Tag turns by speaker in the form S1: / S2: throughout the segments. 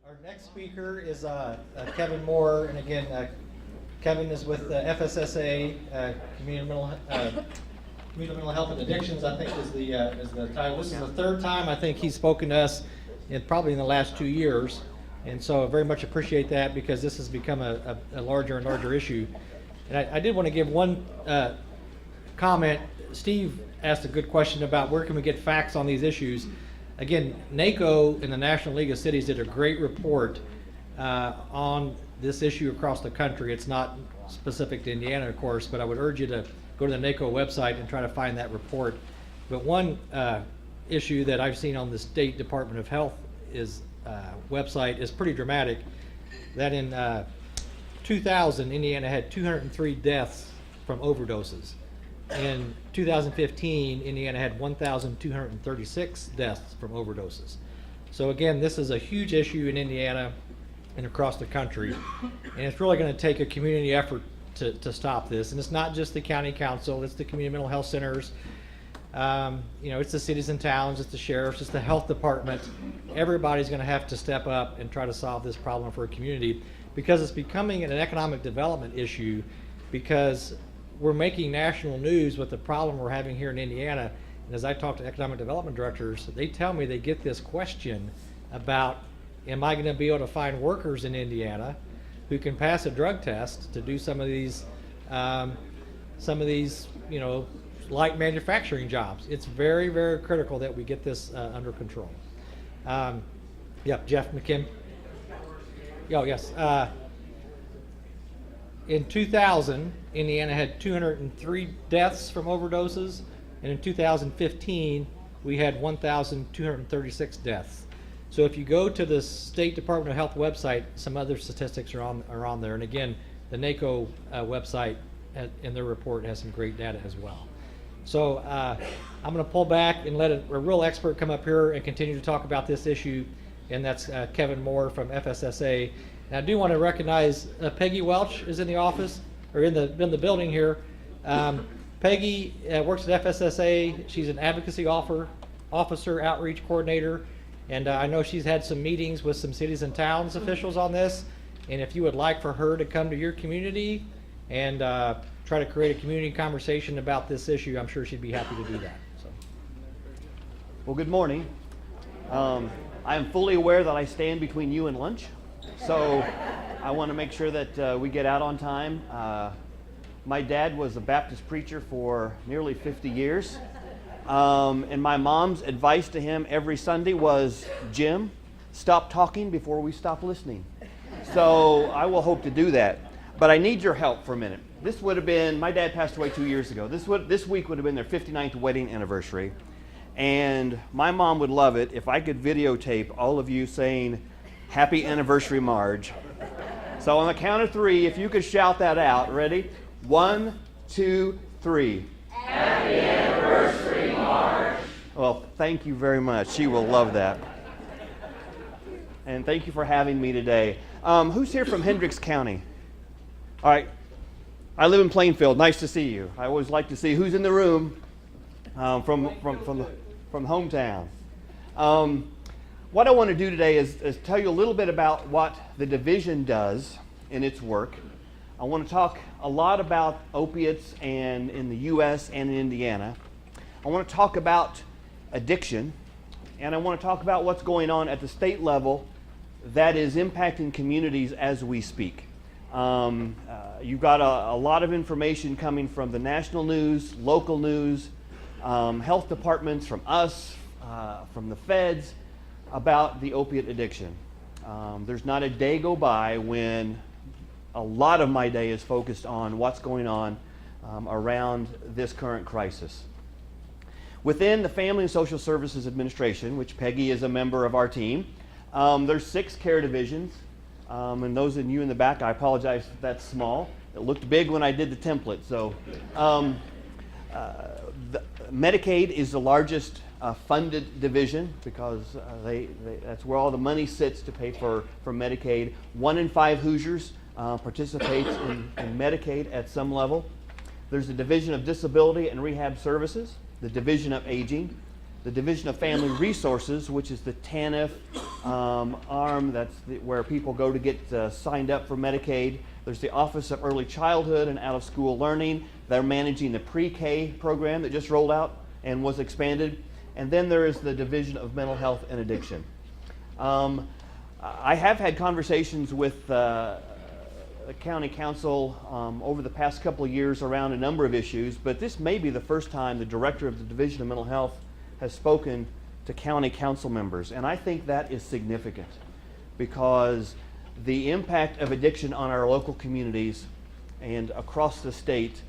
S1: Our next speaker is Kevin Moore, and again, Kevin is with FSSA, Community Mental Health and Addictions, I think is the title. This is the third time I think he's spoken to us, probably in the last 2 years, and so I very much appreciate that because this has become a larger and larger issue. And I did want to give one comment. Steve asked a good question about where can we get facts on these issues. Again, NACO and the National League of Cities did a great report on this issue across the country. It's not specific to Indiana, of course, but I would urge you to go to the NACO website and try to find that report. But one issue that I've seen on the State Department of Health website is pretty dramatic. That in 2000, Indiana had 203 deaths from overdoses. In 2015, Indiana had 1,236 deaths from overdoses. So again, this is a huge issue in Indiana and across the country, and it's really going to take a community effort to stop this. And it's not just the county council; it's the community mental health centers. It's the cities and towns, it's the sheriffs, it's the health department. Everybody's going to have to step up and try to solve this problem for a community, because it's becoming an economic development issue. Because we're making national news with the problem we're having here in Indiana. And as I talk to economic development directors, they tell me they get this question about, am I going to be able to find workers in Indiana who can pass a drug test to do some of these light manufacturing jobs? It's very, very critical that we get this under control. Jeff McKim. Oh, yes. In 2000, Indiana had 203 deaths from overdoses, and in 2015, we had 1,236 deaths. So if you go to the State Department of Health website, some other statistics are on there. And again, the NACO website in their report has some great data as well. So I'm going to pull back and let a real expert come up here and continue to talk about this issue, and that's Kevin Moore from FSSA. And I do want to recognize Peggy Welch is in the office, or in the building here. Peggy works at FSSA. She's an advocacy officer, outreach coordinator, and I know she's had some meetings with some cities and towns officials on this. And if you would like for her to come to your community and try to create a community conversation about this issue, I'm sure she'd be happy to do that. So.
S2: Well, good morning. I am fully aware that I stand between you and lunch. So I want to make sure that we get out on time. My dad was a Baptist preacher for nearly 50 years. And my mom's advice to him every Sunday was, Jim, stop talking before we stop listening. So I will hope to do that. But I need your help for a minute. This would have been, my dad passed away 2 years ago. This week would have been their 59th wedding anniversary. And my mom would love it if I could videotape all of you saying, Happy Anniversary, Marge. So on the count of three, if you could shout that out. Ready? 1, 2, 3.
S3: Happy Anniversary, Marge.
S2: Well, thank you very much. She will love that. And thank you for having me today. Who's here from Hendricks County? All right. I live in Plainfield. Nice to see you. I always like to see who's in the room from hometown. What I want to do today is tell you a little bit about what the division does in its work. I want to talk a lot about opiates and in the U.S. and in Indiana. I want to talk about addiction, and I want to talk about what's going on at the state level that is impacting communities as we speak. You've got a lot of information coming from the national news, local news, health departments, from us, from the feds, about the opiate addiction. There's not a day go by when a lot of my day is focused on what's going on around this current crisis. Within the Family and Social Services Administration, which Peggy is a member of our team, there's 6 care divisions. And those of you in the back, I apologize if that's small. It looked big when I did the template. So Medicaid is the largest funded division because that's where all the money sits to pay for Medicaid. 1 in 5 Hoosiers participates in Medicaid at some level. There's the Division of Disability and Rehab Services, the Division of Aging, the Division of Family Resources, which is the TANF, arm, that's where people go to get signed up for Medicaid. There's the Office of Early Childhood and Out of School Learning. They're managing the pre-K program that just rolled out and was expanded. And then there is the Division of Mental Health and Addiction. I have had conversations with the county council over the past couple of years around a number of issues, but this may be the first time the director of the Division of Mental Health has spoken to county council members. And I think that is significant because the impact of addiction on our local communities and across the state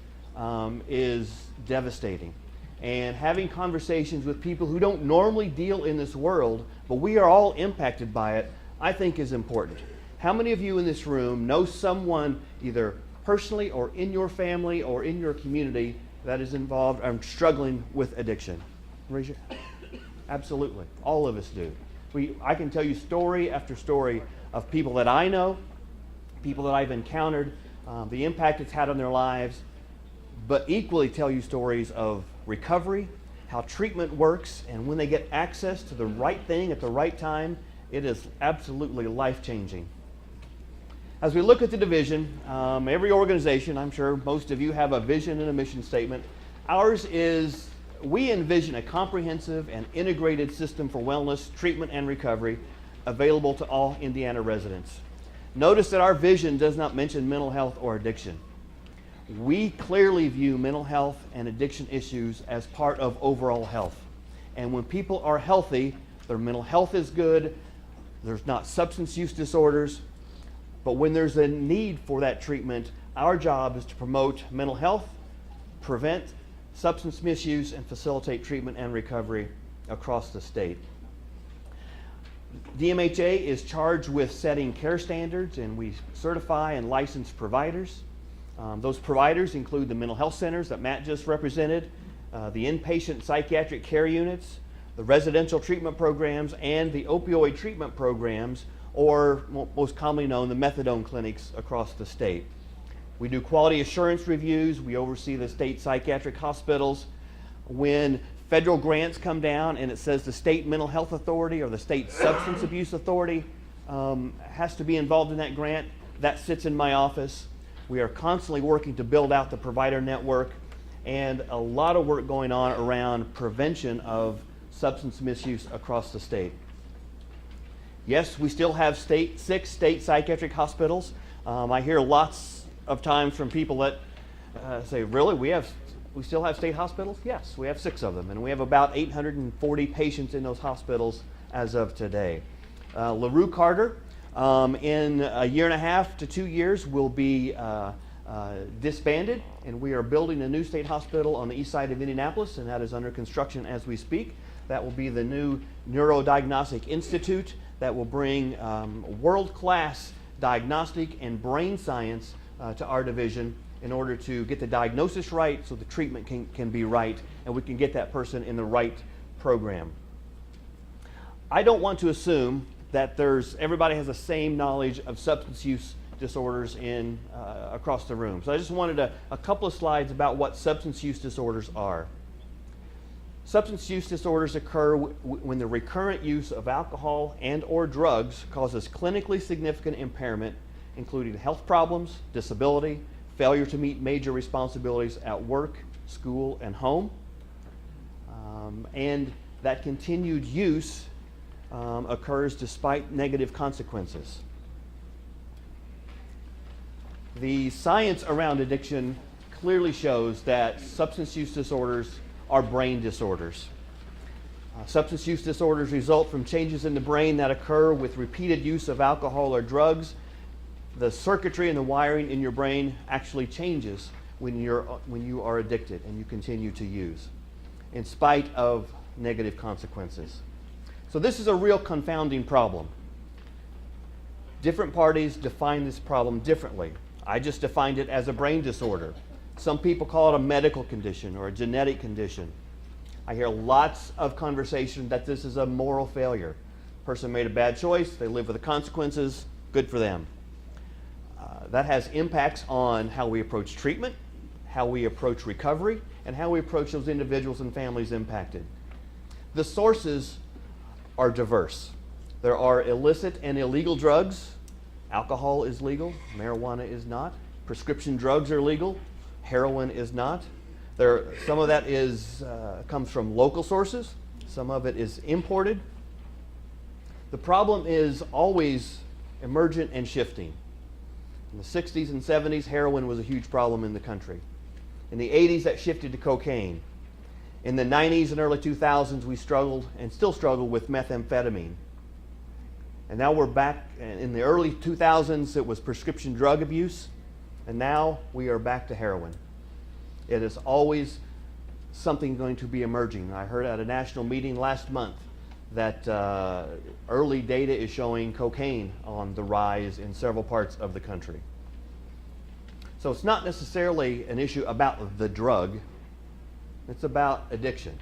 S2: is devastating. And having conversations with people who don't normally deal in this world, but we are all impacted by it, I think is important. How many of you in this room know someone either personally or in your family or in your community that is involved or struggling with addiction? Raise your hand. Absolutely. All of us do. I can tell you story after story of people that I know, people that I've encountered, the impact it's had on their lives, but equally tell you stories of recovery, how treatment works, and when they get access to the right thing at the right time, it is absolutely life-changing. As we look at the division, every organization, I'm sure most of you have a vision and a mission statement. Ours is, we envision a comprehensive and integrated system for wellness, treatment, and recovery available to all Indiana residents. Notice that our vision does not mention mental health or addiction. We clearly view mental health and addiction issues as part of overall health. And when people are healthy, their mental health is good, there's not substance use disorders, but when there's a need for that treatment, our job is to promote mental health, prevent substance misuse, and facilitate treatment and recovery across the state. DMHA is charged with setting care standards, and we certify and license providers. Those providers include the mental health centers that Matt just represented, the inpatient psychiatric care units, the residential treatment programs, and the opioid treatment programs, or most commonly known, the methadone clinics across the state. We do quality assurance reviews. We oversee the state psychiatric hospitals. When federal grants come down and it says the state mental health authority or the state substance abuse authority has to be involved in that grant, that sits in my office. We are constantly working to build out the provider network and a lot of work going on around prevention of substance misuse across the state. Yes, we still have 6 state psychiatric hospitals. I hear lots of times from people that say, really, we still have state hospitals? Yes, we have 6 of them, and we have about 840 patients in those hospitals as of today. LaRue Carter, in a year and a half to 2 years, will be disbanded, and we are building a new state hospital on the east side of Indianapolis, and that is under construction as we speak. That will be the new Neurodiagnostic Institute that will bring world-class diagnostic and brain science to our division in order to get the diagnosis right so the treatment can be right and we can get that person in the right program. I don't want to assume that everybody has the same knowledge of substance use disorders across the room. So I just wanted a couple of slides about what substance use disorders are. Substance use disorders occur when the recurrent use of alcohol and or drugs causes clinically significant impairment, including health problems, disability, failure to meet major responsibilities at work, school, and home. And that continued use occurs despite negative consequences. The science around addiction clearly shows that substance use disorders are brain disorders. Substance use disorders result from changes in the brain that occur with repeated use of alcohol or drugs. The circuitry and the wiring in your brain actually changes when you are addicted and you continue to use, in spite of negative consequences. So this is a real confounding problem. Different parties define this problem differently. I just defined it as a brain disorder. Some people call it a medical condition or a genetic condition. I hear lots of conversation that this is a moral failure. Person made a bad choice, they live with the consequences, good for them. That has impacts on how we approach treatment, how we approach recovery, and how we approach those individuals and families impacted. The sources are diverse. There are illicit and illegal drugs. Alcohol is legal, marijuana is not. Prescription drugs are legal, heroin is not. Some of that comes from local sources, some of it is imported. The problem is always emergent and shifting. In the 60s and 70s, heroin was a huge problem in the country. In the 80s, that shifted to cocaine. In the 90s and early 2000s, we struggled and still struggle with methamphetamine. And now we're back. In the early 2000s, it was prescription drug abuse, and now we are back to heroin. It is always something going to be emerging. I heard at a national meeting last month that early data is showing cocaine on the rise in several parts of the country. So it's not necessarily an issue about the drug, it's about addiction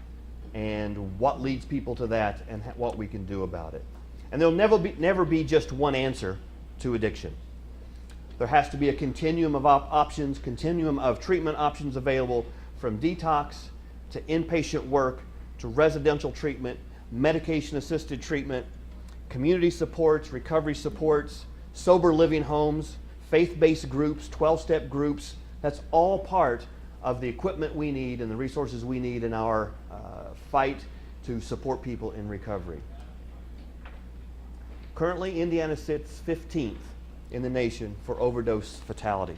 S2: and what leads people to that and what we can do about it. And there'll never be just one answer to addiction. There has to be a continuum of options, continuum of treatment options available, from detox to inpatient work to residential treatment, medication-assisted treatment, community supports, recovery supports, sober living homes, faith-based groups, 12-step groups. That's all part of the equipment we need and the resources we need in our fight to support people in recovery. Currently, Indiana sits 15th in the nation for overdose fatalities.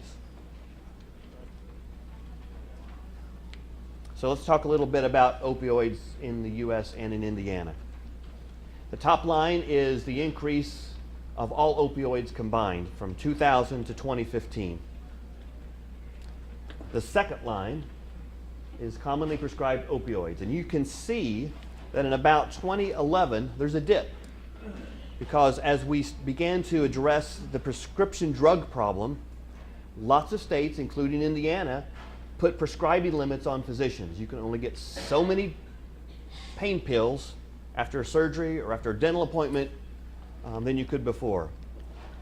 S2: So let's talk a little bit about opioids in the U.S. and in Indiana. The top line is the increase of all opioids combined from 2000 to 2015. The second line is commonly prescribed opioids. And you can see that in about 2011, there's a dip. Because as we began to address the prescription drug problem, lots of states, including Indiana, put prescribing limits on physicians. You can only get so many pain pills after a surgery or after a dental appointment than you could before.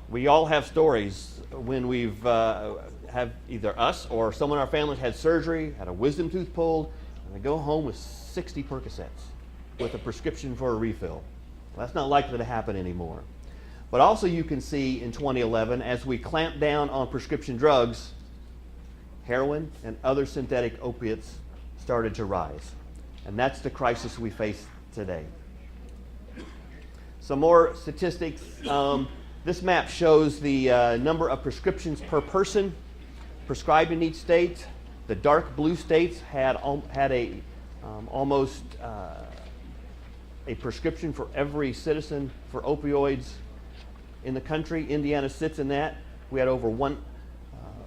S2: We all have stories when we've have either us or someone in our family had surgery, had a wisdom tooth pulled, and they go home with 60 Percocets with a prescription for a refill. Well, that's not likely to happen anymore. But also you can see in 2011, as we clamp down on prescription drugs, heroin and other synthetic opiates started to rise. And that's the crisis we face today. Some more statistics. This map shows the number of prescriptions per person prescribed in each state. The dark blue states had almost a prescription for every citizen for opioids in the country. Indiana sits in that. We had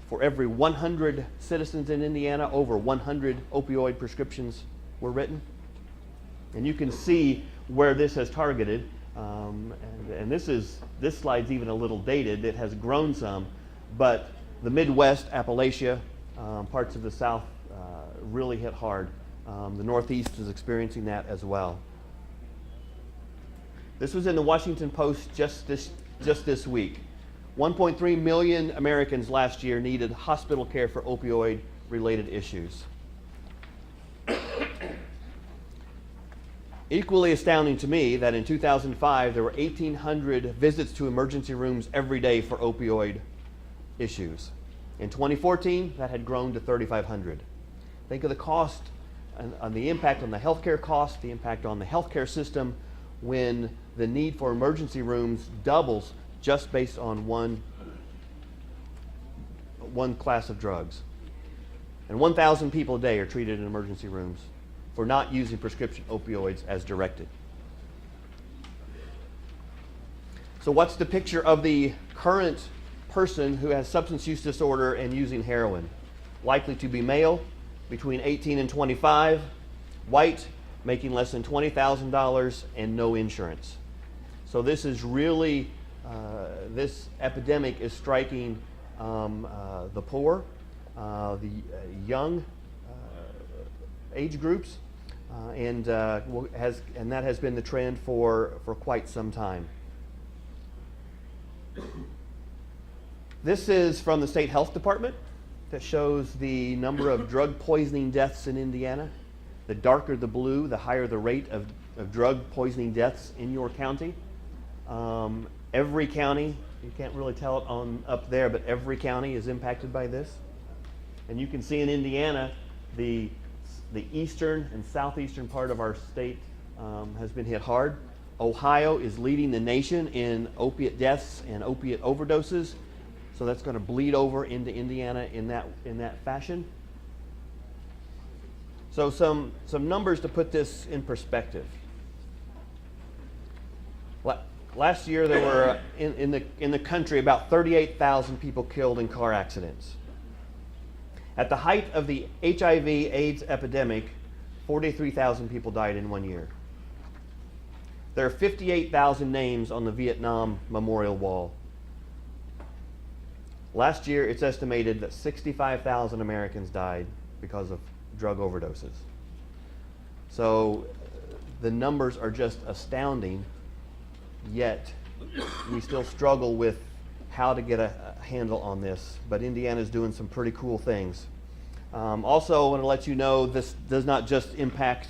S2: for every 100 citizens in Indiana, over 100 opioid prescriptions were written. And you can see where this has targeted. And this slide's even a little dated. It has grown some, but the Midwest, Appalachia, parts of the South really hit hard. The Northeast is experiencing that as well. This was in the Washington Post just this week. 1.3 million Americans last year needed hospital care for opioid-related issues. Equally astounding to me that in 2005 there were 1,800 visits to emergency rooms every day for opioid issues. In 2014, that had grown to 3,500. Think of the cost and the impact on the healthcare cost, the impact on the healthcare system when the need for emergency rooms doubles just based on one class of drugs. And 1,000 people a day are treated in emergency rooms for not using prescription opioids as directed. So what's the picture of the current person who has substance use disorder and using heroin? Likely to be male, between 18 and 25, white, making less than $20,000, and no insurance. So this is really, this epidemic is striking the poor, the young age groups, and that has been the trend for quite some time. This is from the State Health Department that shows the number of drug poisoning deaths in Indiana. The darker the blue, the higher the rate of drug poisoning deaths in your county. Every county, you can't really tell it on up there, but every county is impacted by this. And you can see in Indiana, the eastern and southeastern part of our state has been hit hard. Ohio is leading the nation in opiate deaths and opiate overdoses, so that's going to bleed over into Indiana in that fashion. So some numbers to put this in perspective. Last year there were in the country about 38,000 people killed in car accidents. At the height of the HIV/AIDS epidemic, 43,000 people died in 1 year. There are 58,000 names on the Vietnam Memorial Wall. Last year, it's estimated that 65,000 Americans died because of drug overdoses. So the numbers are just astounding, yet we still struggle with how to get a handle on this, but Indiana's doing some pretty cool things. Also, I want to let you know this does not just impact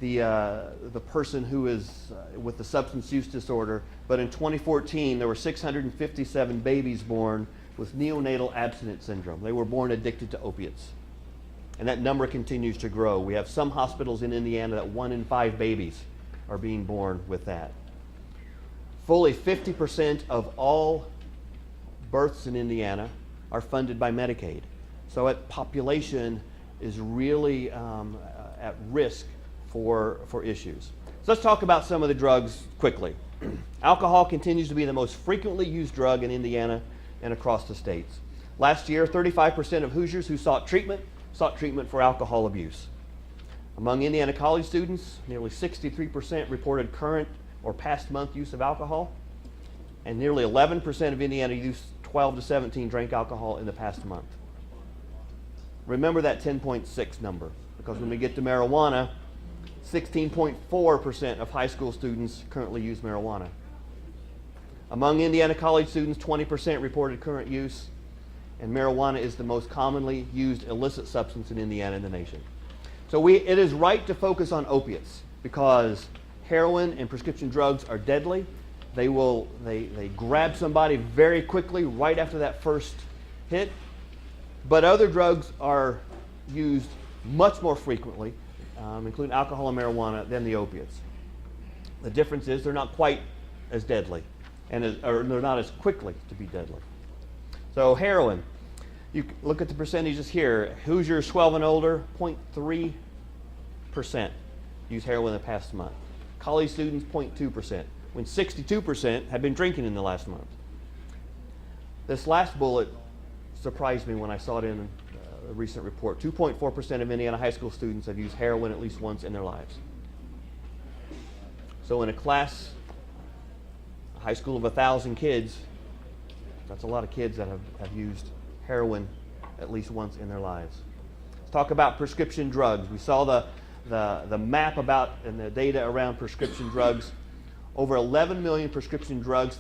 S2: the person who is with the substance use disorder, but in 2014 there were 657 babies born with neonatal abstinence syndrome. They were born addicted to opiates. And that number continues to grow. We have some hospitals in Indiana that 1 in 5 babies are being born with that. Fully 50% of all births in Indiana are funded by Medicaid. So that population is really at risk for issues. So let's talk about some of the drugs quickly. Alcohol continues to be the most frequently used drug in Indiana and across the states. Last year, 35% of Hoosiers who sought treatment for alcohol abuse. Among Indiana college students, nearly 63% reported current or past month use of alcohol, and nearly 11% of Indiana youth 12 to 17 drank alcohol in the past month. Remember that 10.6 number, because when we get to marijuana, 16.4% of high school students currently use marijuana. Among Indiana college students, 20% reported current use, and marijuana is the most commonly used illicit substance in Indiana and the nation. So it is right to focus on opiates, because heroin and prescription drugs are deadly. They grab somebody very quickly right after that first hit. But other drugs are used much more frequently, including alcohol and marijuana, than the opiates. The difference is they're not quite as deadly, or they're not as quickly to be deadly. So heroin, you look at the percentages here. Hoosiers 12 and older, 0.3% use heroin in the past month. College students, 0.2%, when 62% have been drinking in the last month. This last bullet surprised me when I saw it in a recent report. 2.4% of Indiana high school students have used heroin at least once in their lives. So in a class, a high school of 1,000 kids, that's a lot of kids that have used heroin at least once in their lives. Let's talk about prescription drugs. We saw the map about and the data around prescription drugs. Over 11 million prescription drugs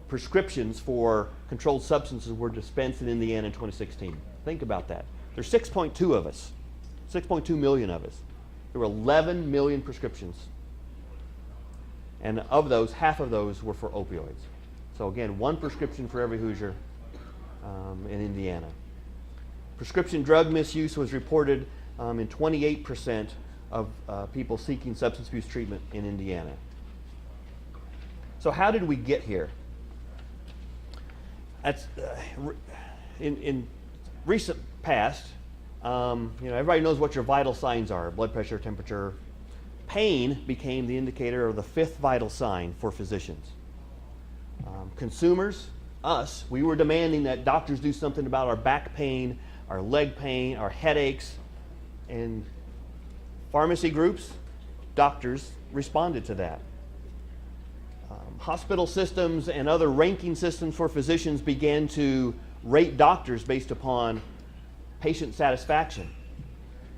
S2: prescriptions for controlled substances were dispensed in Indiana in 2016. Think about that. There's 6.2 of us, 6.2 million of us. There were 11 million prescriptions. And of those, half of those were for opioids. So again, 1 prescription for every Hoosier in Indiana. Prescription drug misuse was reported in 28% of people seeking substance abuse treatment in Indiana. So how did we get here? That's in recent past, everybody knows what your vital signs are: blood pressure, temperature. Pain became the indicator of the 5th vital sign for physicians. Consumers, us, we were demanding that doctors do something about our back pain, our leg pain, our headaches, and pharmacy groups, doctors responded to that. Hospital systems and other ranking systems for physicians began to rate doctors based upon patient satisfaction.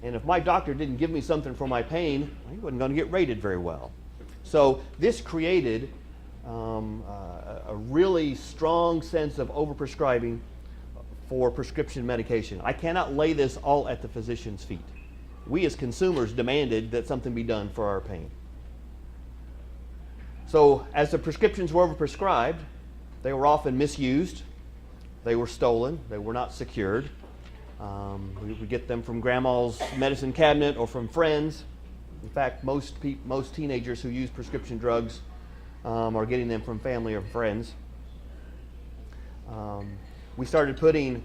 S2: And if my doctor didn't give me something for my pain, he wasn't going to get rated very well. So this created a really strong sense of overprescribing for prescription medication. I cannot lay this all at the physician's feet. We as consumers demanded that something be done for our pain. So as the prescriptions were overprescribed, they were often misused, they were stolen, they were not secured. We would get them from grandma's medicine cabinet or from friends. In fact, most teenagers who use prescription drugs are getting them from family or friends. We started putting,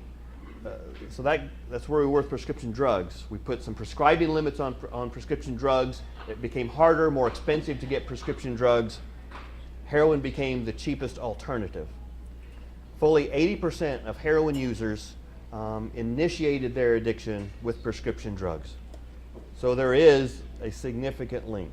S2: so that's where we were with prescription drugs. We put some prescribing limits on prescription drugs. It became harder, more expensive to get prescription drugs. Heroin became the cheapest alternative. Fully 80% of heroin users initiated their addiction with prescription drugs. So there is a significant link.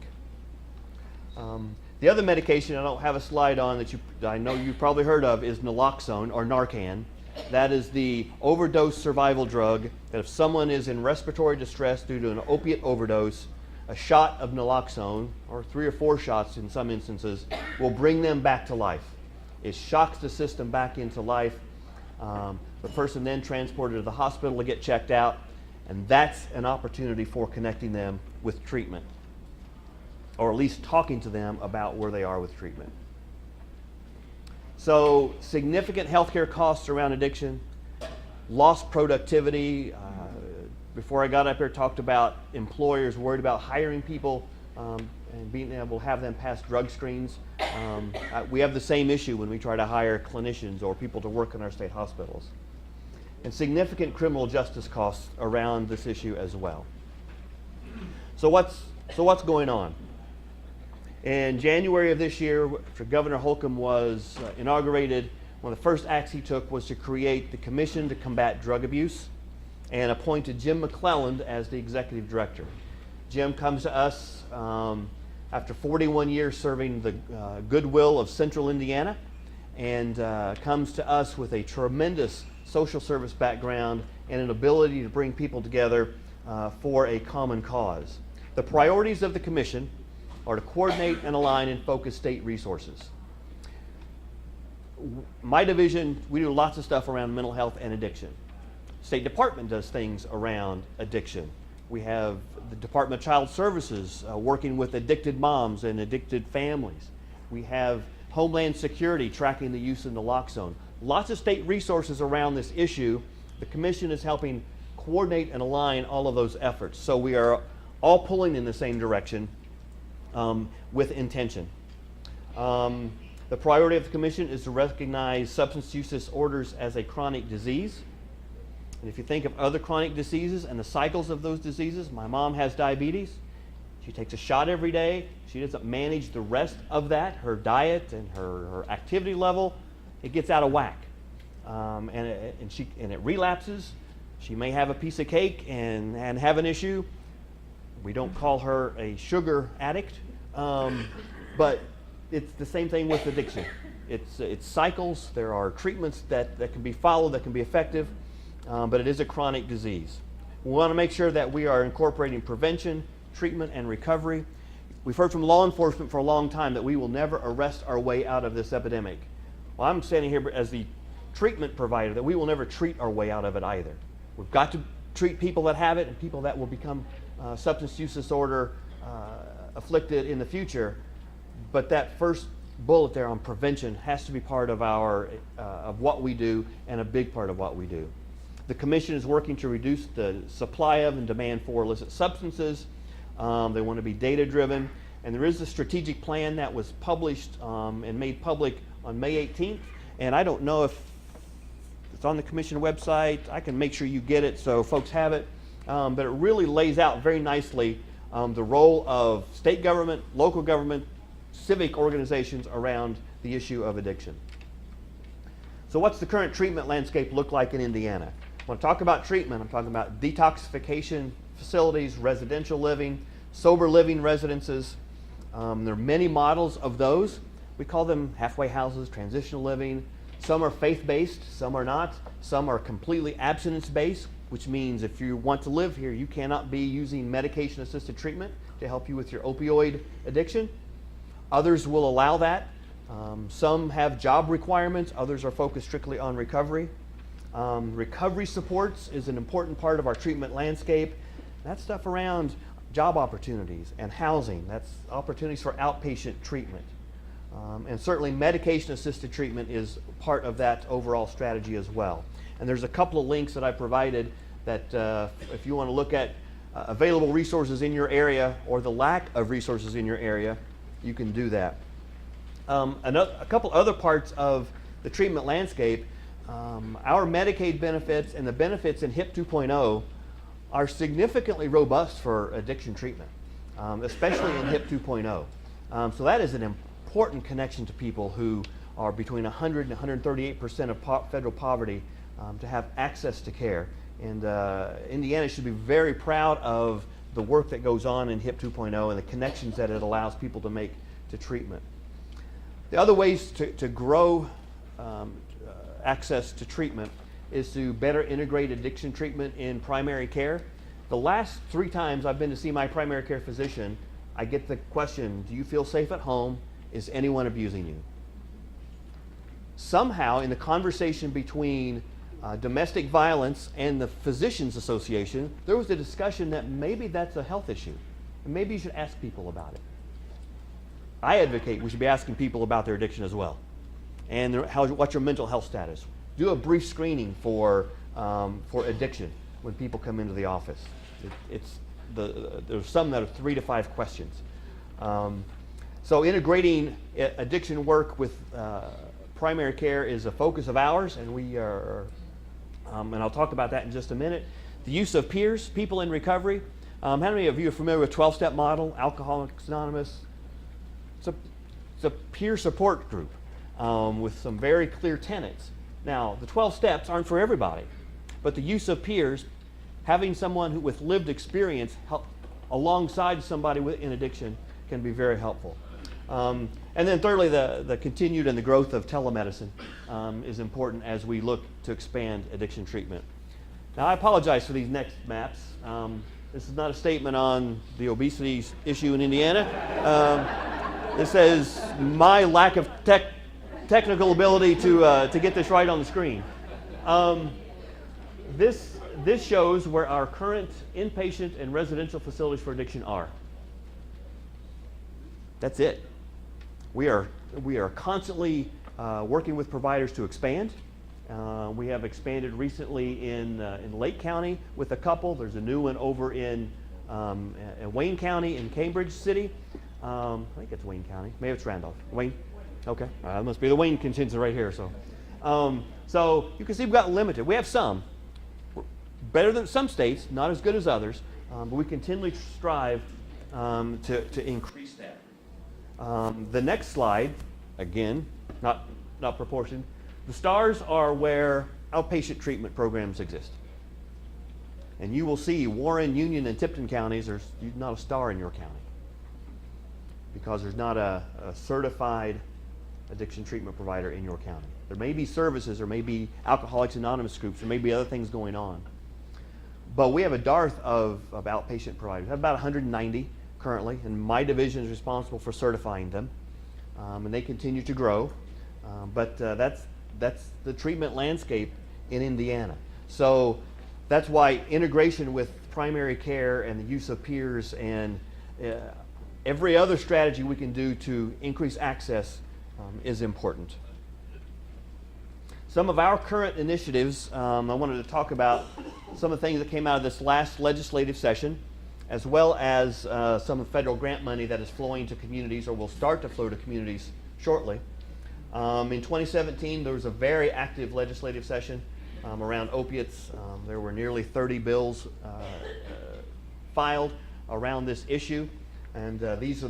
S2: The other medication I don't have a slide on that I know you've probably heard of is naloxone or Narcan. That is the overdose survival drug that if someone is in respiratory distress due to an opiate overdose, a shot of naloxone, or 3 or 4 shots in some instances, will bring them back to life. It shocks the system back into life. The person then transported to the hospital to get checked out, and that's an opportunity for connecting them with treatment, or at least talking to them about where they are with treatment. So significant healthcare costs around addiction, lost productivity. Before I got up here, talked about employers worried about hiring people and being able to have them pass drug screens. We have the same issue when we try to hire clinicians or people to work in our state hospitals. And significant criminal justice costs around this issue as well. So what's going on? In January of this year, after Governor Holcomb was inaugurated, one of the first acts he took was to create the Commission to Combat Drug Abuse and appointed Jim McClelland as the executive director. Jim comes to us after 41 years serving the goodwill of Central Indiana, and comes to us with a tremendous social service background and an ability to bring people together for a common cause. The priorities of the Commission are to coordinate and align and focus state resources. My division, we do lots of stuff around mental health and addiction. State Department does things around addiction. We have the Department of Child Services working with addicted moms and addicted families. We have Homeland Security tracking the use of naloxone. Lots of state resources around this issue. The Commission is helping coordinate and align all of those efforts. So we are all pulling in the same direction with intention. The priority of the Commission is to recognize substance use disorders as a chronic disease. And if you think of other chronic diseases and the cycles of those diseases, my mom has diabetes. She takes a shot every day. She doesn't manage the rest of that, her diet and her activity level. It gets out of whack. And it relapses. She may have a piece of cake and have an issue. We don't call her a sugar addict, but it's the same thing with addiction. It's cycles. There are treatments that can be followed, that can be effective, but it is a chronic disease. We want to make sure that we are incorporating prevention, treatment, and recovery. We've heard from law enforcement for a long time that we will never arrest our way out of this epidemic. Well, I'm standing here as the treatment provider that we will never treat our way out of it either. We've got to treat people that have it and people that will become substance use disorder afflicted in the future, but that first bullet there on prevention has to be part of of what we do and a big part of what we do. The Commission is working to reduce the supply of and demand for illicit substances. They want to be data driven, and there is a strategic plan that was published and made public on May 18th, and I don't know if it's on the Commission website. I can make sure you get it so folks have it. But it really lays out very nicely the role of state government, local government, civic organizations around the issue of addiction. So what's the current treatment landscape look like in Indiana? When I talk about treatment, I'm talking about detoxification facilities, residential living, sober living residences. There are many models of those. We call them halfway houses, transitional living. Some are faith-based, some are not. Some are completely abstinence-based, which means if you want to live here, you cannot be using medication-assisted treatment to help you with your opioid addiction. Others will allow that. Some have job requirements. Others are focused strictly on recovery. Recovery supports is an important part of our treatment landscape. That's stuff around job opportunities and housing. That's opportunities for outpatient treatment. And certainly medication-assisted treatment is part of that overall strategy as well. And there's a couple of links that I provided that if you want to look at available resources in your area or the lack of resources in your area, you can do that. A couple other parts of the treatment landscape, our Medicaid benefits and the benefits in HIP 2.0 are significantly robust for addiction treatment, especially in HIP 2.0. So that is an important connection to people who are between 100 and 138% of federal poverty to have access to care. And Indiana should be very proud of the work that goes on in HIP 2.0 and the connections that it allows people to make to treatment. The other ways to grow access to treatment is to better integrate addiction treatment in primary care. The last 3 times I've been to see my primary care physician, I get the question, do you feel safe at home? Is anyone abusing you? Somehow in the conversation between domestic violence and the Physicians Association, there was a discussion that maybe that's a health issue, and maybe you should ask people about it. I advocate we should be asking people about their addiction as well, and what's your mental health status. Do a brief screening for addiction when people come into the office. There's some that are 3 to 5 questions. So integrating addiction work with primary care is a focus of ours, and we are, and I'll talk about that in just a minute. The use of peers, people in recovery. How many of you are familiar with 12-step model, Alcoholics Anonymous? It's a peer support group with some very clear tenets. Now, the 12 steps aren't for everybody, but the use of peers, having someone with lived experience help alongside somebody in addiction can be very helpful. And then thirdly, the continued and the growth of telemedicine is important as we look to expand addiction treatment. Now, I apologize for these next maps. This is not a statement on the obesity issue in Indiana. This says my lack of technical ability to get this right on the screen. This shows where our current inpatient and residential facilities for addiction are. That's it. We are constantly working with providers to expand. We have expanded recently in Lake County with a couple. There's a new one over in Wayne County in Cambridge City. I think it's Wayne County. Maybe it's Randolph. Wayne? Okay. That must be the Wayne contingent right here. So you can see we've got limited. We have some. Better than some states, not as good as others, but we continually strive to increase that. The next slide, again, not proportioned. The stars are where outpatient treatment programs exist. And you will see Warren, Union, and Tipton counties, there's not a star in your county because there's not a certified addiction treatment provider in your county. There may be services, there may be Alcoholics Anonymous groups, there may be other things going on. But we have a dearth of outpatient providers. We have about 190 currently, and my division is responsible for certifying them. And they continue to grow. But that's the treatment landscape in Indiana. So that's why integration with primary care and the use of peers and every other strategy we can do to increase access is important. Some of our current initiatives, I wanted to talk about some of the things that came out of this last legislative session, as well as some of the federal grant money that is flowing to communities or will start to flow to communities shortly. In 2017, there was a very active legislative session around opiates. There were nearly 30 bills filed around this issue, and these are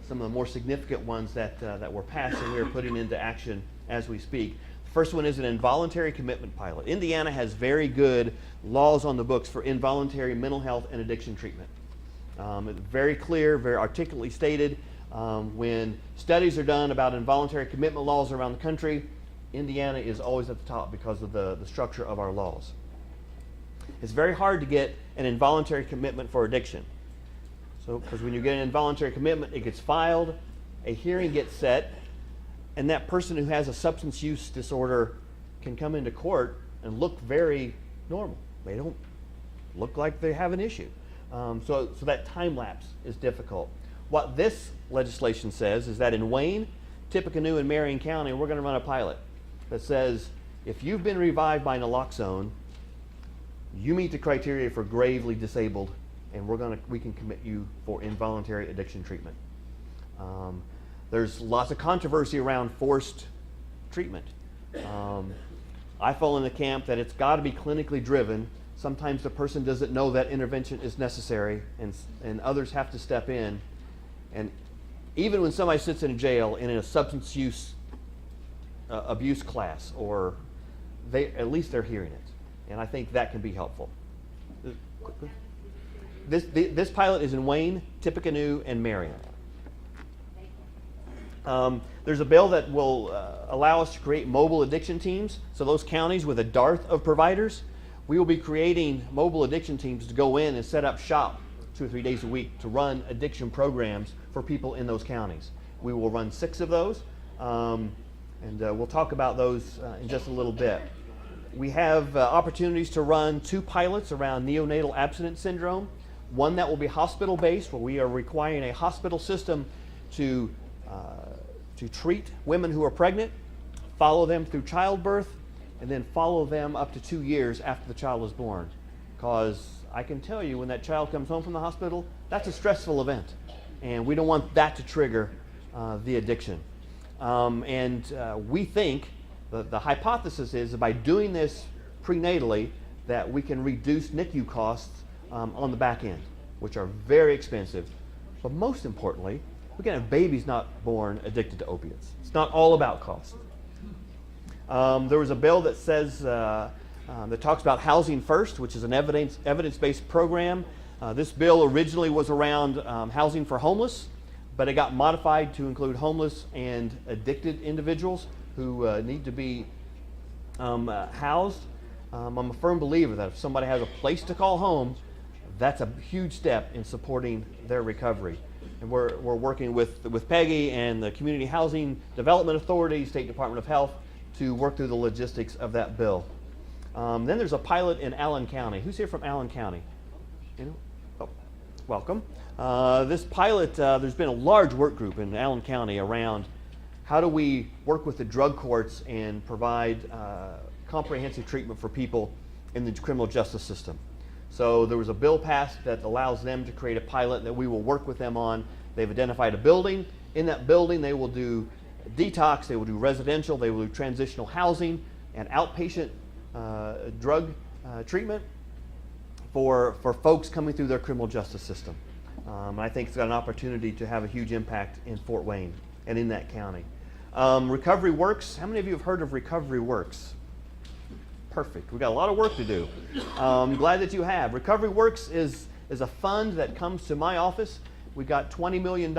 S2: some of the more significant ones that were passed and we are putting into action as we speak. The first one is an involuntary commitment pilot. Indiana has very good laws on the books for involuntary mental health and addiction treatment. It's very clear, very articulately stated. When studies are done about involuntary commitment laws around the country, Indiana is always at the top because of the structure of our laws. It's very hard to get an involuntary commitment for addiction. So, because when you get an involuntary commitment, it gets filed, a hearing gets set, and that person who has a substance use disorder can come into court and look very normal. They don't look like they have an issue. So that time lapse is difficult. What this legislation says is that in Wayne, Tippecanoe and Marion County, we're going to run a pilot that says if you've been revived by naloxone, you meet the criteria for gravely disabled, and we can commit you for involuntary addiction treatment. There's lots of controversy around forced treatment. I fall in the camp that it's got to be clinically driven. Sometimes the person doesn't know that intervention is necessary, and others have to step in. And even when somebody sits in a jail in a substance use abuse class, or at least they're hearing it, and I think that can be helpful. This pilot is in Wayne, Tippecanoe, and Marion. There's a bill that will allow us to create mobile addiction teams. So those counties with a dearth of providers, we will be creating mobile addiction teams to go in and set up shop 2 or 3 days a week to run addiction programs for people in those counties. We will run 6 of those, and we'll talk about those in just a little bit. We have opportunities to run 2 pilots around neonatal abstinence syndrome. One that will be hospital-based, where we are requiring a hospital system to treat women who are pregnant, follow them through childbirth, and then follow them up to 2 years after the child is born. Because I can tell you, when that child comes home from the hospital, that's a stressful event. And we don't want that to trigger the addiction. We think, the hypothesis is that by doing this prenatally, that we can reduce NICU costs on the back end, which are very expensive. But most importantly, we can have babies not born addicted to opiates. It's not all about cost. There was a bill that says, that talks about Housing First, which is an evidence-based program. This bill originally was around housing for homeless, but it got modified to include homeless and addicted individuals who need to be housed. I'm a firm believer that if somebody has a place to call home, that's a huge step in supporting their recovery. And we're working with Peggy and the Community Housing Development Authority, State Department of Health, to work through the logistics of that bill. Then there's a pilot in Allen County. Who's here from Allen County? You know? Oh, welcome. This pilot, there's been a large work group in Allen County around how do we work with the drug courts and provide comprehensive treatment for people in the criminal justice system. So there was a bill passed that allows them to create a pilot that we will work with them on. They've identified a building. In that building, they will do detox, they will do residential, they will do transitional housing and outpatient drug treatment for folks coming through their criminal justice system. I think it's got an opportunity to have a huge impact in Fort Wayne and in that county. Recovery Works. How many of you have heard of Recovery Works? Perfect. We've got a lot of work to do. I'm glad that you have. Recovery Works is a fund that comes to my office. We got $20 million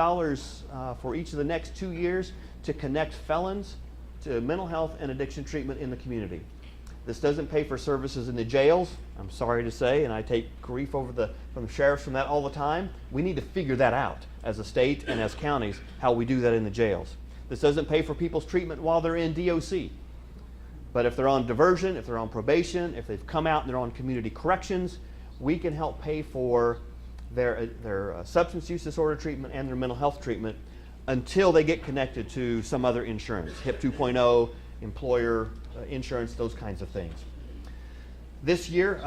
S2: for each of the next 2 years to connect felons to mental health and addiction treatment in the community. This doesn't pay for services in the jails, I'm sorry to say, and I take grief from the sheriffs from that all the time. We need to figure that out as a state and as counties, how we do that in the jails. This doesn't pay for people's treatment while they're in DOC. But if they're on diversion, if they're on probation, if they've come out and they're on community corrections, we can help pay for their substance use disorder treatment and their mental health treatment until they get connected to some other insurance, HIP 2.0, employer insurance, those kinds of things. This year,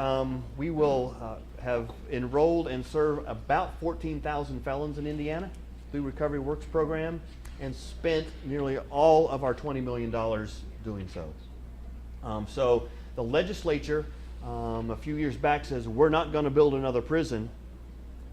S2: we will have enrolled and serve about 14,000 felons in Indiana through Recovery Works program and spent nearly all of our $20 million doing so. So the legislature a few years back says we're not going to build another prison,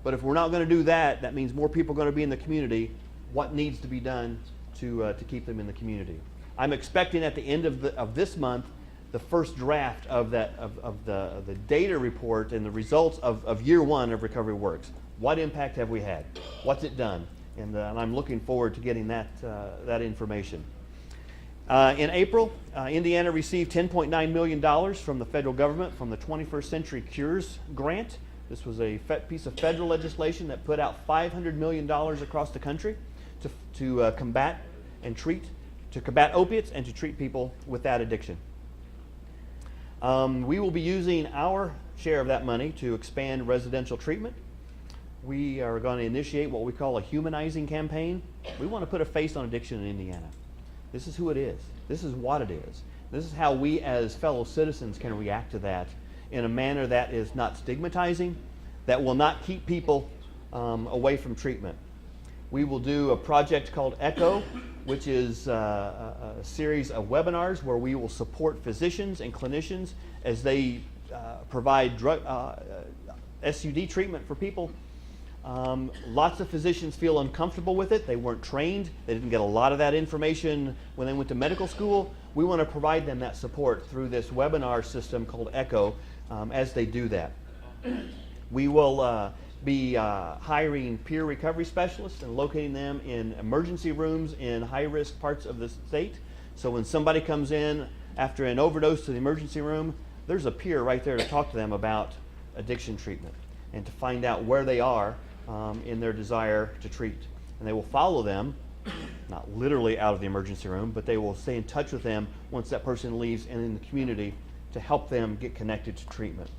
S2: but if we're not going to do that, that means more people are going to be in the community. What needs to be done to keep them in the community? I'm expecting at the end of this month the first draft of the data report and the results of year 1 of Recovery Works. What impact have we had? What's it done? And I'm looking forward to getting that information. In April, Indiana received $10.9 million from the federal government from the 21st Century Cures grant. This was a piece of federal legislation that put out $500 million across the country to combat opiates and to treat people with that addiction. We will be using our share of that money to expand residential treatment. we are going to initiate what we call a humanizing campaign. We want to put a face on addiction in Indiana. This is who it is. This is what it is. This is how we as fellow citizens can react to that in a manner that is not stigmatizing, that will not keep people away from treatment. We will do a project called ECHO, which is a series of webinars where we will support physicians and clinicians as they provide drug SUD treatment for people. Lots of physicians feel uncomfortable with it. They weren't trained. They didn't get a lot of that information when they went to medical school. We want to provide them that support through this webinar system called ECHO as they do that. We will be hiring peer recovery specialists and locating them in emergency rooms in high-risk parts of the state. So when somebody comes in after an overdose to the emergency room, there's a peer right there to talk to them about addiction treatment and to find out where they are in their desire to treat. And they will follow them, not literally out of the emergency room, but they will stay in touch with them once that person leaves and in the community to help them get connected to treatment.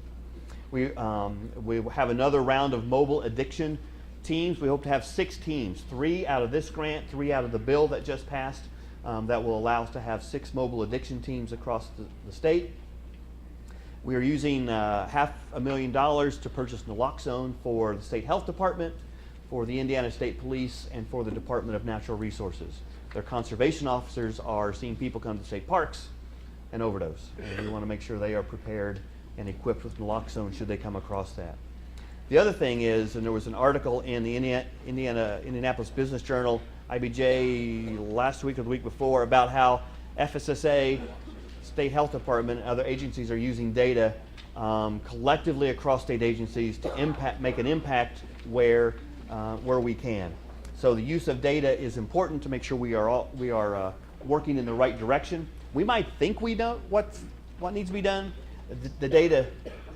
S2: We have another round of mobile addiction teams. We hope to have 6 teams, 3 out of this grant, 3 out of the bill that just passed, that will allow us to have 6 mobile addiction teams across the state. We are using $500,000 to purchase naloxone for the State Health Department, for the Indiana State Police, and for the Department of Natural Resources. Their conservation officers are seeing people come to state parks and overdose, and we want to make sure they are prepared and equipped with naloxone should they come across that. The other thing is, and there was an article in the Indianapolis Business Journal, IBJ, last week or the week before, about how FSSA, State Health Department, and other agencies are using data collectively across state agencies to make an impact where we can. So the use of data is important to make sure we are working in the right direction. We might think we know what needs to be done. The data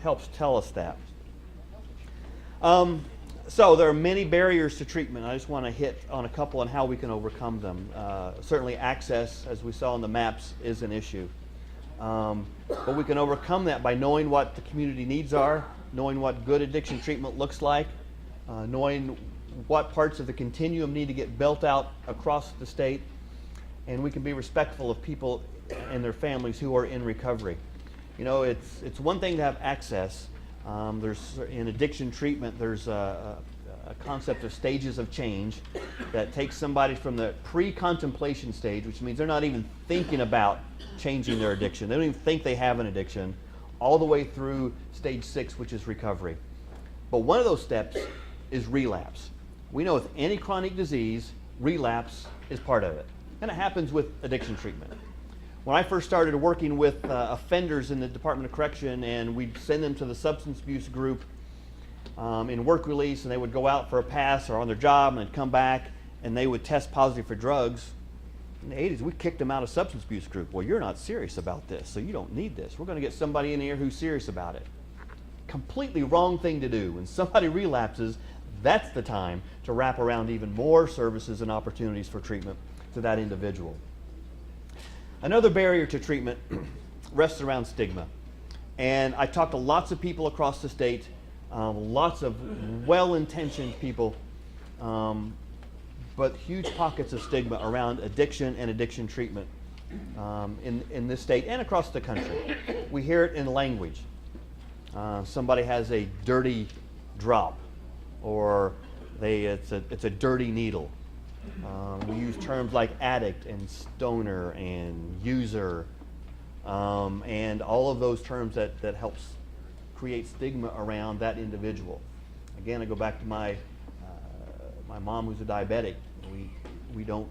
S2: helps tell us that. So there are many barriers to treatment. I just want to hit on a couple on how we can overcome them. Certainly access, as we saw on the maps, is an issue. But we can overcome that by knowing what the community needs are, knowing what good addiction treatment looks like, knowing what parts of the continuum need to get built out across the state, and we can be respectful of people and their families who are in recovery. You know, it's one thing to have access. In addiction treatment, there's a concept of stages of change that takes somebody from the pre-contemplation stage, which means they're not even thinking about changing their addiction. They don't even think they have an addiction, all the way through stage 6, which is recovery. But one of those steps is relapse. We know with any chronic disease, relapse is part of it. And it happens with addiction treatment. When I first started working with offenders in the Department of Correction, and we'd send them to the substance abuse group in work release, and they would go out for a pass or on their job and they'd come back and they would test positive for drugs. In the 80s, we kicked them out of substance abuse group. Well, you're not serious about this, so you don't need this. We're going to get somebody in here who's serious about it. Completely wrong thing to do. When somebody relapses, that's the time to wrap around even more services and opportunities for treatment to that individual. Another barrier to treatment rests around stigma. And I talked to lots of people across the state, lots of well-intentioned people, but huge pockets of stigma around addiction and addiction treatment in this state and across the country. We hear it in language. Somebody has a dirty drop, or it's a dirty needle. We use terms like addict and stoner and user, and all of those terms that helps create stigma around that individual. Again, I go back to my mom, who's a diabetic. We don't,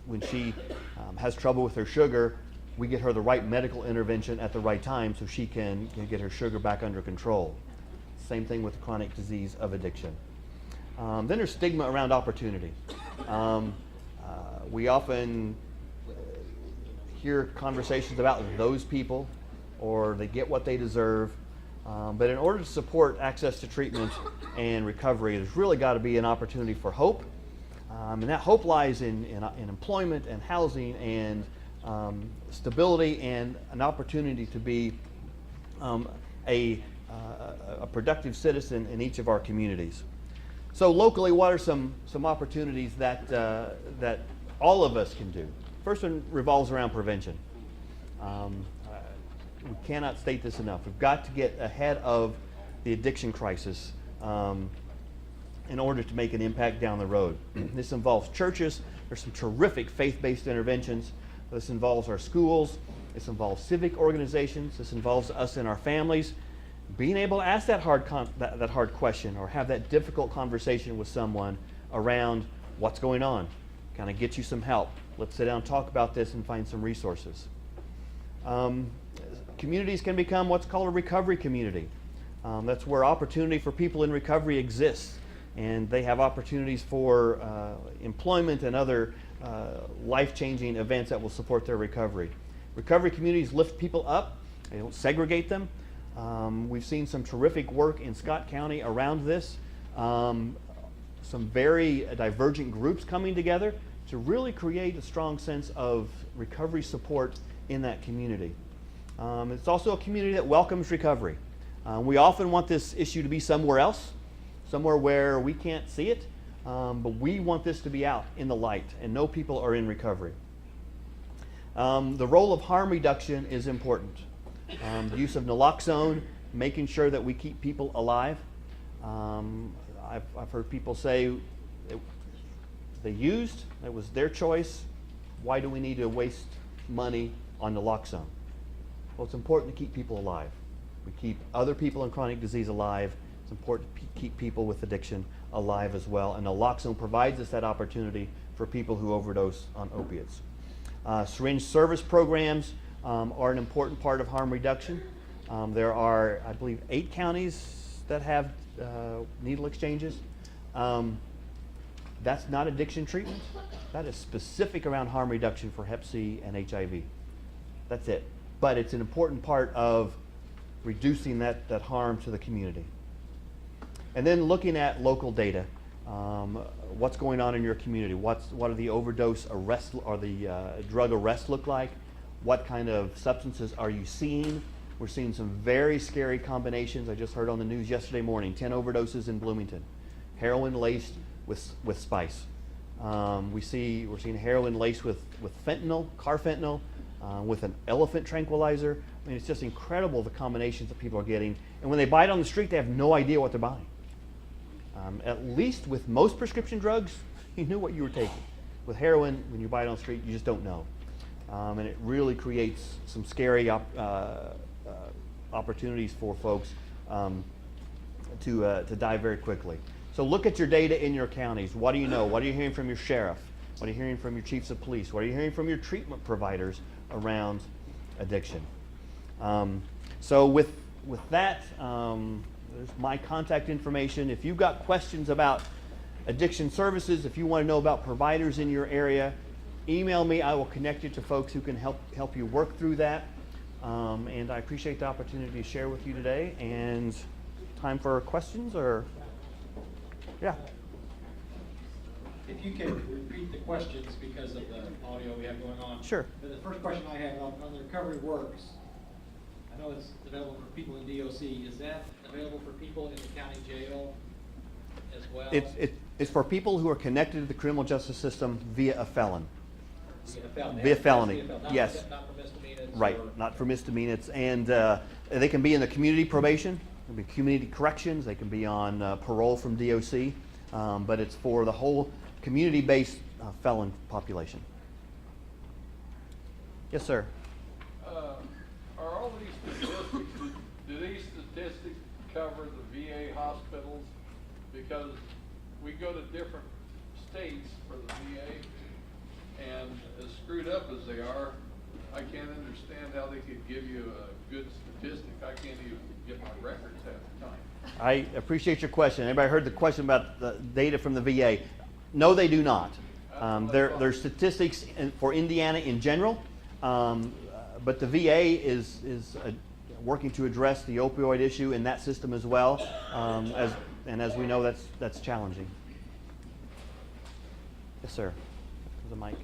S2: when she has trouble with her sugar, we get her the right medical intervention at the right time so she can get her sugar back under control. Same thing with the chronic disease of addiction. Then there's stigma around opportunity. We often hear conversations about those people, or they get what they deserve. But in order to support access to treatment and recovery, there's really got to be an opportunity for hope. And that hope lies in employment and housing and stability and an opportunity to be a productive citizen in each of our communities. So locally, what are some opportunities that that all of us can do? First one revolves around prevention. We cannot state this enough. We've got to get ahead of the addiction crisis in order to make an impact down the road. This involves churches. There's some terrific faith-based interventions. This involves our schools. This involves civic organizations. This involves us and our families. Being able to ask that hard question or have that difficult conversation with someone around what's going on. Kind of get you some help. Let's sit down and talk about this and find some resources. Communities can become what's called a recovery community. That's where opportunity for people in recovery exists, and they have opportunities for employment and other life-changing events that will support their recovery. Recovery communities lift people up. They don't segregate them. We've seen some terrific work in Scott County around this. Some very divergent groups coming together to really create a strong sense of recovery support in that community. It's also a community that welcomes recovery. We often want this issue to be somewhere else, somewhere where we can't see it, but we want this to be out in the light and know people are in recovery. The role of harm reduction is important. The use of naloxone, making sure that we keep people alive. I've heard people say they used, it was their choice. Why do we need to waste money on naloxone? Well, it's important to keep people alive. We keep other people in chronic disease alive. It's important to keep people with addiction alive as well. And naloxone provides us that opportunity for people who overdose on opiates. Syringe service programs are an important part of harm reduction. There are, I believe, 8 counties that have needle exchanges. That's not addiction treatment. That is specific around harm reduction for Hep C and HIV. That's it. But it's an important part of reducing that harm to the community. And then looking at local data. What's going on in your community? What are the overdose arrests or the drug arrests look like? What kind of substances are you seeing? We're seeing some very scary combinations. I just heard on the news yesterday morning, 10 overdoses in Bloomington. Heroin laced with spice. We're seeing heroin laced with fentanyl, carfentanil, with an elephant tranquilizer. I mean, it's just incredible the combinations that people are getting. And when they buy it on the street, they have no idea what they're buying. At least with most prescription drugs, you knew what you were taking. With heroin, when you buy it on the street, you just don't know. And it really creates some scary opportunities for folks to die very quickly. So look at your data in your counties. What do you know? What are you hearing from your sheriff? What are you hearing from your chiefs of police? What are you hearing from your treatment providers around addiction? So with that, there's my contact information. If you've got questions about addiction services, if you want to know about providers in your area, email me. I will connect you to folks who can help you work through that. And I appreciate the opportunity to share with you today. And time for questions, or yeah.
S1: If you can repeat the questions because of the audio we have going on.
S2: Sure.
S1: But the first question I have on the Recovery Works, I know it's available for people in DOC. Is that available for people in the county jail as well?
S2: It's for people who are connected to the criminal justice system via a felon.
S1: Via a felony.
S2: Via felony,
S1: Not
S2: yes.
S1: Not for misdemeanors.
S2: Right, not for misdemeanors. And they can be in the community probation, they can be community corrections, they can be on parole from DOC, but it's for the whole community-based felon population. Yes, sir.
S4: Are all these statistics, do these statistics cover the VA hospitals? Because we go to different states for the VA, and as screwed up as they are, I can't understand how they could give you a good statistic. I can't even get my records half the time.
S2: I appreciate your question. Everybody heard the question about the data from the VA? No, they do not. There's statistics for Indiana in general, but the VA is working to address the opioid issue in that system as well. As we know, that's challenging. Yes, sir. There's a mic.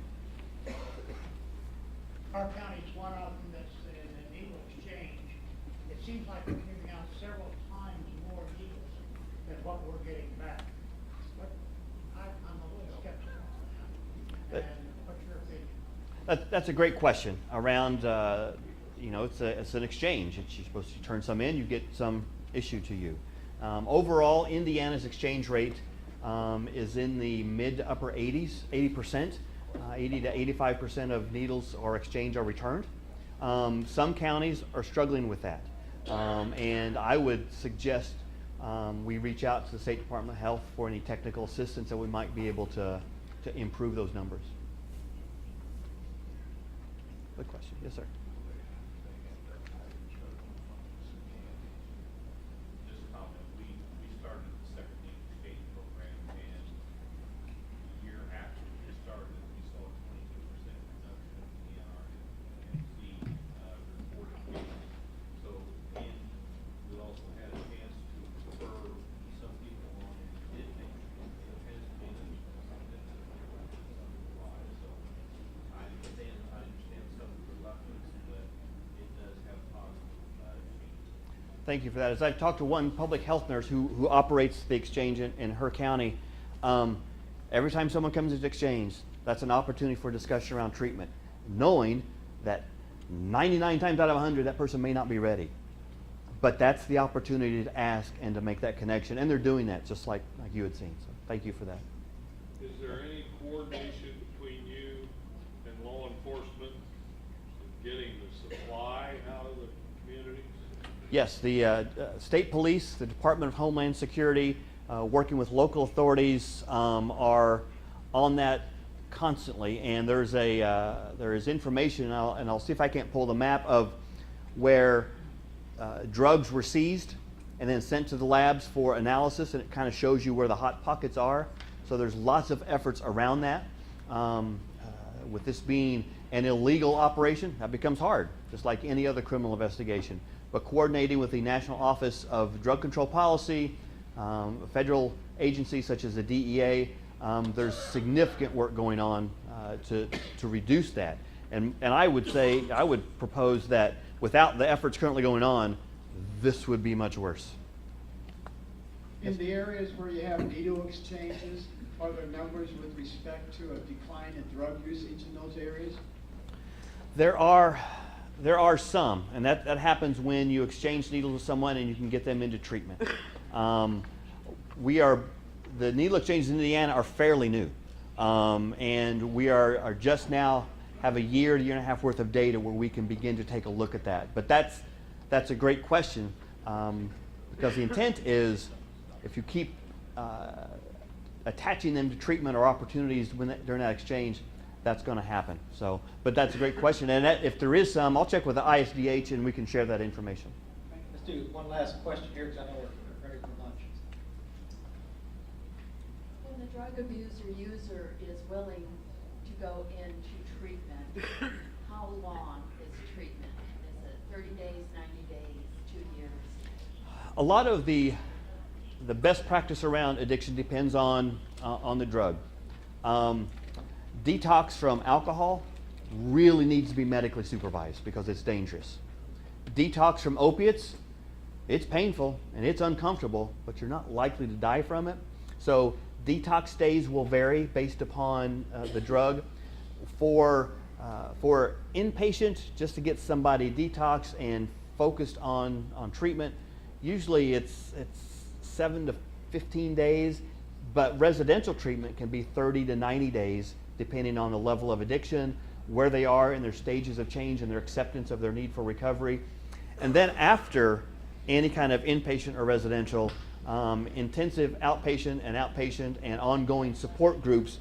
S5: Our county's one of them that's in a needle exchange. It seems like we're giving out several times more needles than what we're getting back.
S2: That's a great question around, it's an exchange. You're supposed to turn some in, you get some issued to you. Overall, Indiana's exchange rate is in the mid to upper 80%. 80 to 85% of needles or exchange are returned. Some counties are struggling with that. And I would suggest we reach out to the State Department of Health for any technical assistance that we might be able to improve those numbers. Good question. Yes, sir.
S6: Just a comment. We started the second exchange program, and the year after we started, we saw a 22% reduction in our MC reported cases. So, and we also had a chance to refer some people on and did make some changes. So I understand some reluctance, but it does have positive changes.
S2: Thank you for that. As I've talked to one public health nurse who operates the exchange in her county, every time someone comes into exchange, that's an opportunity for discussion around treatment, knowing that 99 times out of 100 that person may not be ready. But that's the opportunity to ask and to make that connection, and they're doing that just like you had seen. So thank you for that.
S4: Is there any coordination between you and law enforcement in getting the supply out of the communities?
S2: Yes, the state police, the Department of Homeland Security, working with local authorities, are on that constantly. And there is information, and I'll see if I can't pull the map of where drugs were seized and then sent to the labs for analysis, and it kind of shows you where the hot pockets are. So there's lots of efforts around that. With this being an illegal operation, that becomes hard, just like any other criminal investigation. But coordinating with the National Office of Drug Control Policy, federal agencies such as the DEA, there's significant work going on to reduce that. And I would propose that without the efforts currently going on, this would be much worse.
S7: In the areas where you have needle exchanges, are there numbers with respect to a decline in drug usage in those areas?
S2: There are some, and that happens when you exchange needles with someone and you can get them into treatment. The needle exchanges in Indiana are fairly new, and we are just now have a year and a half worth of data where we can begin to take a look at that. But that's a great question, because the intent is, if you keep attaching them to treatment or opportunities during that exchange, that's going to happen. So, but that's a great question, and if there is some, I'll check with the ISDH and we can share that information.
S1: Let's do one last question here, because I know we're ready for lunch.
S8: When the drug user is willing to go into treatment, how long is treatment? Is it 30 days, 90 days, 2 years?
S2: A lot of the best practice around addiction depends on the drug. Detox from alcohol really needs to be medically supervised because it's dangerous. Detox from opiates, it's painful and it's uncomfortable, but you're not likely to die from it. So detox days will vary based upon the drug. For inpatient, just to get somebody detoxed and focused on treatment, usually it's 7 to 15 days, but residential treatment can be 30 to 90 days, depending on the level of addiction, where they are in their stages of change and their acceptance of their need for recovery. And then after any kind of inpatient or residential, intensive outpatient and ongoing support groups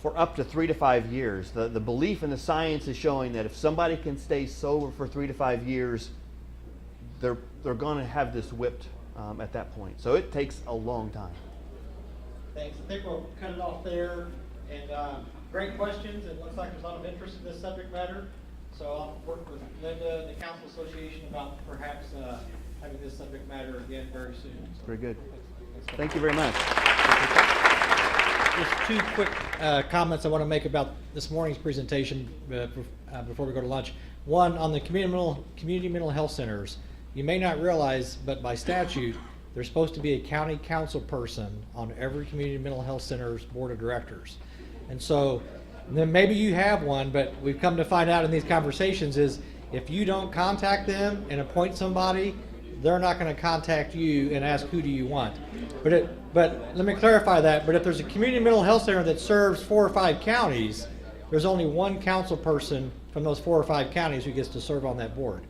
S2: for up to 3 to 5 years. The belief in the science is showing that if somebody can stay sober for 3 to 5 years, they're going to have this whipped at that point. So it takes a long time.
S1: Thanks. I think we'll cut it off there. And great questions. It looks like there's a lot of interest in this subject matter. So I'll work with Linda and the Council Association about perhaps having this subject matter again very soon. So
S2: Very good.
S1: thanks.
S2: Thank you very much.
S1: Just 2 quick comments I want to make about this morning's presentation before we go to lunch. One, on the community mental health centers. You may not realize, but by statute, there's supposed to be a county council person on every community mental health center's board of directors. And so And then maybe you have one, but we've come to find out in these conversations is if you don't contact them and appoint somebody, they're not going to contact you and ask who do you want. But let me clarify that. But if there's a community mental health center that serves 4 or 5 counties, there's only one council person from those 4 or 5 counties who gets to serve on that board.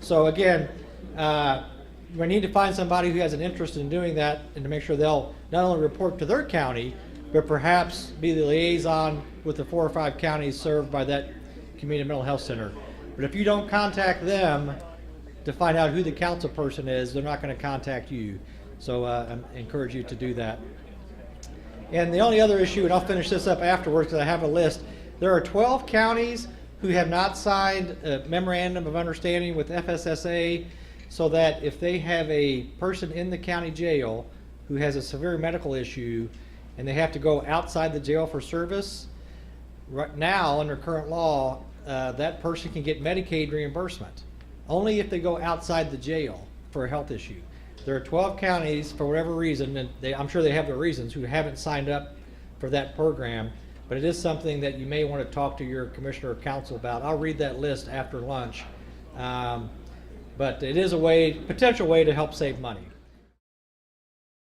S1: So again, we need to find somebody who has an interest in doing that and to make sure they'll not only report to their county, but perhaps be the liaison with the 4 or 5 counties served by that community mental health center. But if you don't contact them to find out who the council person is, they're not going to contact you. So I encourage you to do that. And the only other issue, and I'll finish this up afterwards because I have a list, there are 12 counties who have not signed a memorandum of understanding with FSSA, so that if they have a person in the county jail who has a severe medical issue and they have to go outside the jail for service, right now under current law, that person can get Medicaid reimbursement only if they go outside the jail for a health issue. There are 12 counties, for whatever reason, and I'm sure they have their reasons, who haven't signed up for that program, but it is something that you may want to talk to your commissioner or council about. I'll read that list after lunch. But it is a potential way to help save money.